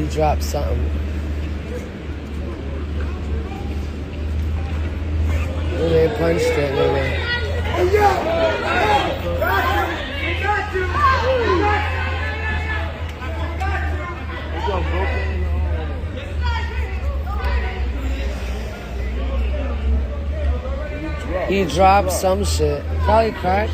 dropped something. And they punched it, nigga. He dropped some shit. Probably crack.